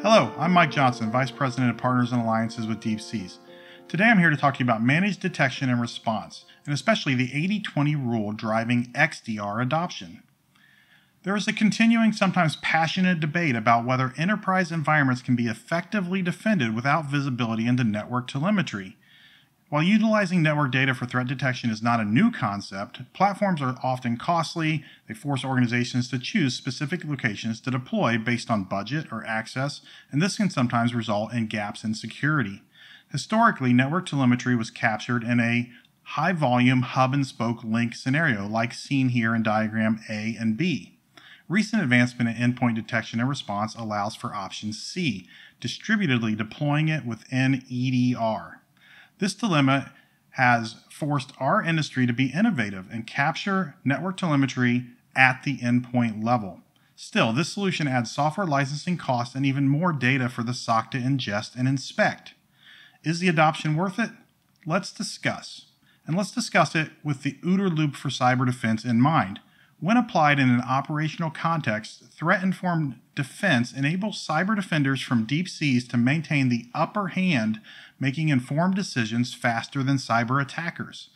Hello, I'm Mike Johnson, Vice President of Partners and Alliances with DeepSeas. Today I'm here to talk to you about managed detection and response, and especially the 80-20 rule driving XDR adoption. There is a continuing, sometimes passionate debate about whether enterprise environments can be effectively defended without visibility into network telemetry. While utilizing network data for threat detection is not a new concept, platforms are often costly. They force organizations to choose specific locations to deploy based on budget or access, and this can sometimes result in gaps in security. Historically, network telemetry was captured in a high-volume hub-and-spoke link scenario like seen here in diagram A and B. Recent advancement in endpoint detection and response allows for option C, distributedly deploying it within EDR. This dilemma has forced our industry to be innovative and capture network telemetry at the endpoint level. Still, this solution adds software licensing costs and even more data for the SOC to ingest and inspect. Is the adoption worth it? Let's discuss. And let's discuss it with the OODA loop for cyber defense in mind. When applied in an operational context, threat-informed defense enables cyber defenders from deep seas to maintain the upper hand, making informed decisions faster than cyber attackers.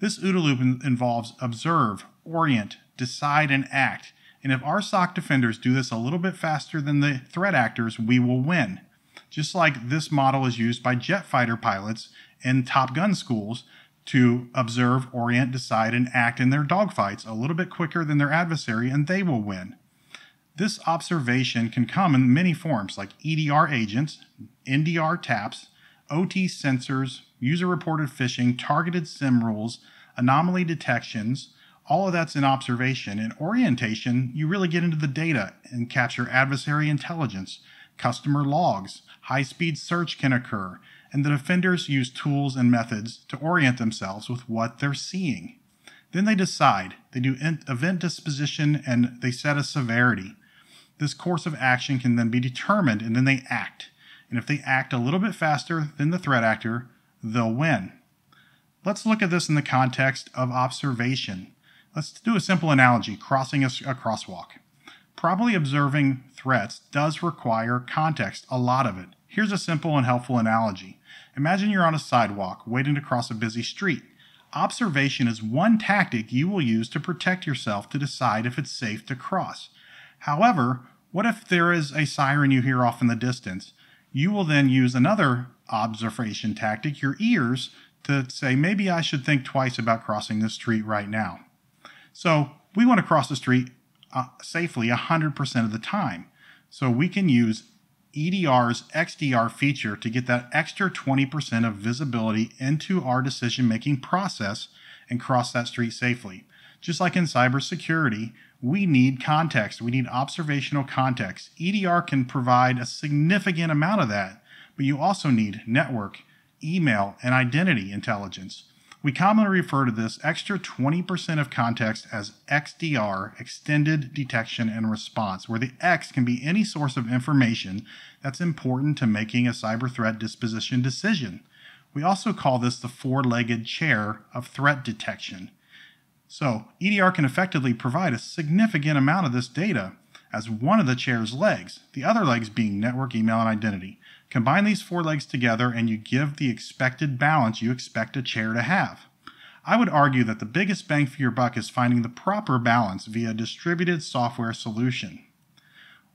This OODA loop involves observe, orient, decide, and act. And if our SOC defenders do this a little bit faster than the threat actors, we will win. Just like this model is used by jet fighter pilots in Top Gun schools to observe, orient, decide, and act in their dogfights a little bit quicker than their adversary, and they will win. This observation can come in many forms like EDR agents, NDR taps, OT sensors, user-reported phishing, targeted SIM rules, anomaly detections. All of that's in observation. In orientation, you really get into the data and capture adversary intelligence, customer logs, high-speed search can occur, and the defenders use tools and methods to orient themselves with what they're seeing. Then they decide. They do event disposition and they set a severity. This course of action can then be determined, and then they act. And if they act a little bit faster than the threat actor, they'll win. Let's look at this in the context of observation. Let's do a simple analogy, crossing a crosswalk. Properly observing threats does require context, a lot of it. Here's a simple and helpful analogy. Imagine you're on a sidewalk waiting to cross a busy street. Observation is one tactic you will use to protect yourself to decide if it's safe to cross. However, what if there is a siren you hear off in the distance? You will then use another observation tactic, your ears, to say, maybe I should think twice about crossing this street right now. So we want to cross the street safely 100% of the time. So we can use EDR's XDR feature to get that extra 20% of visibility into our decision-making process and cross that street safely. Just like in cybersecurity, we need context. We need observational context. EDR can provide a significant amount of that, but you also need network, email, and identity intelligence. We commonly refer to this extra 20% of context as XDR, Extended Detection and Response, where the X can be any source of information that's important to making a cyber threat disposition decision. We also call this the four-legged chair of threat detection. So EDR can effectively provide a significant amount of this data as one of the chair's legs, the other legs being network, email, and identity. Combine these four legs together and you give the expected balance you expect a chair to have. I would argue that the biggest bang for your buck is finding the proper balance via a distributed software solution.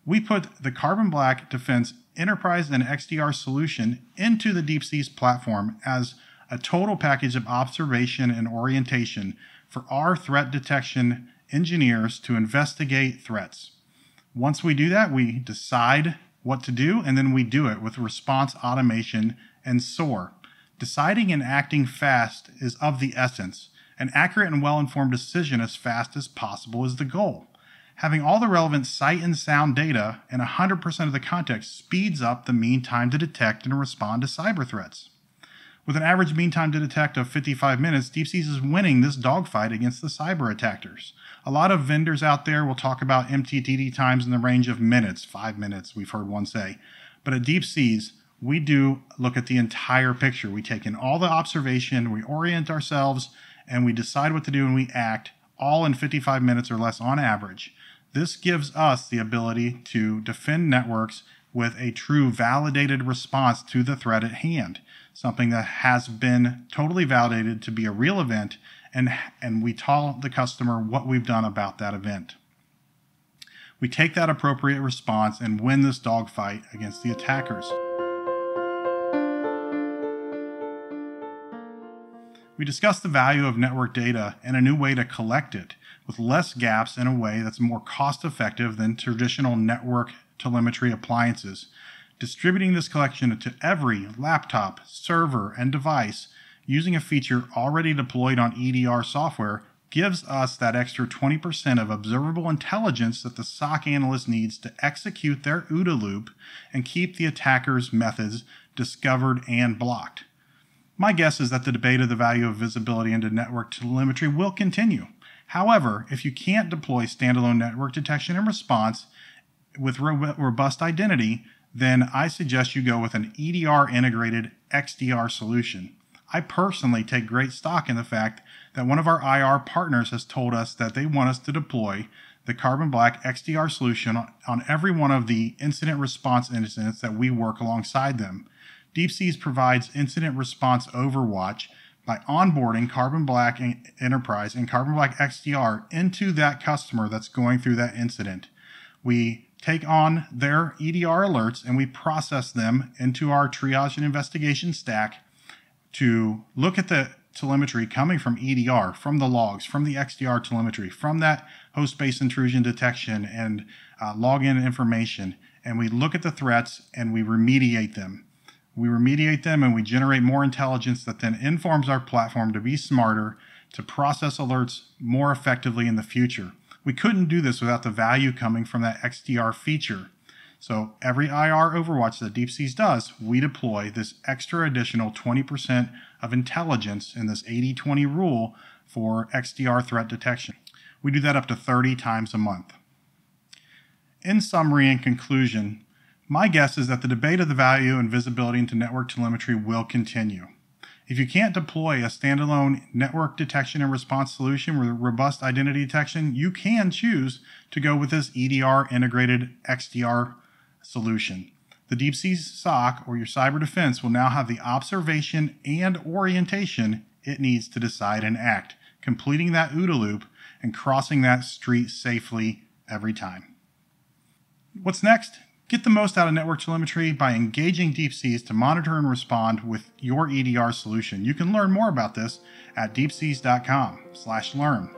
We put the Carbon Black Defense Enterprise and XDR solution into the DeepSeas platform as a total package of observation and orientation for our threat detection engineers to investigate threats. Once we do that, we decide what to do, and then we do it with response automation and SOAR. Deciding and acting fast is of the essence. An accurate and well-informed decision as fast as possible is the goal. Having all the relevant sight and sound data and 100% of the context speeds up the mean time to detect and respond to cyber threats. With an average mean time to detect of 55 minutes, DeepSeas is winning this dogfight against the cyber attackers. A lot of vendors out there will talk about MTTD times in the range of minutes, 5 minutes, we've heard one say. But at DeepSeas, we do look at the entire picture. We take in all the observation, we orient ourselves, and we decide what to do, and we act, all in 55 minutes or less on average. This gives us the ability to defend networks with a true validated response to the threat at hand, something that has been totally validated to be a real event, and we tell the customer what we've done about that event. We take that appropriate response and win this dogfight against the attackers. We discuss the value of network data and a new way to collect it with less gaps in a way that's more cost-effective than traditional network telemetry appliances. Distributing this collection to every laptop, server, and device using a feature already deployed on EDR software gives us that extra 20% of observable intelligence that the SOC analyst needs to execute their OODA loop and keep the attacker's methods discovered and blocked. My guess is that the debate of the value of visibility into network telemetry will continue. However, if you can't deploy standalone network detection and response with robust identity, then I suggest you go with an EDR integrated XDR solution. I personally take great stock in the fact that one of our IR partners has told us that they want us to deploy the Carbon Black XDR solution on every one of the incident response incidents that we work alongside them. DeepSeas provides incident response overwatch by onboarding Carbon Black Enterprise and Carbon Black XDR into that customer that's going through that incident. We take on their EDR alerts and we process them into our triage and investigation stack to look at the telemetry coming from EDR, from the logs, from the XDR telemetry, from that host-based intrusion detection and login information, and we look at the threats and we remediate them. We remediate them and we generate more intelligence that then informs our platform to be smarter, to process alerts more effectively in the future. We couldn't do this without the value coming from that XDR feature. So every IR overwatch that DeepSeas does, we deploy this extra additional 20% of intelligence in this 80-20 rule for XDR threat detection. We do that up to 30 times a month. In summary and conclusion, my guess is that the debate of the value and visibility into network telemetry will continue. If you can't deploy a standalone network detection and response solution with robust identity detection, you can choose to go with this EDR integrated XDR solution. The DeepSeas SOC, or your cyber defense, will now have the observation and orientation it needs to decide and act, completing that OODA loop and crossing that street safely every time. What's next? Get the most out of network telemetry by engaging DeepSeas to monitor and respond with your EDR solution. You can learn more about this at deepseas.com/learn.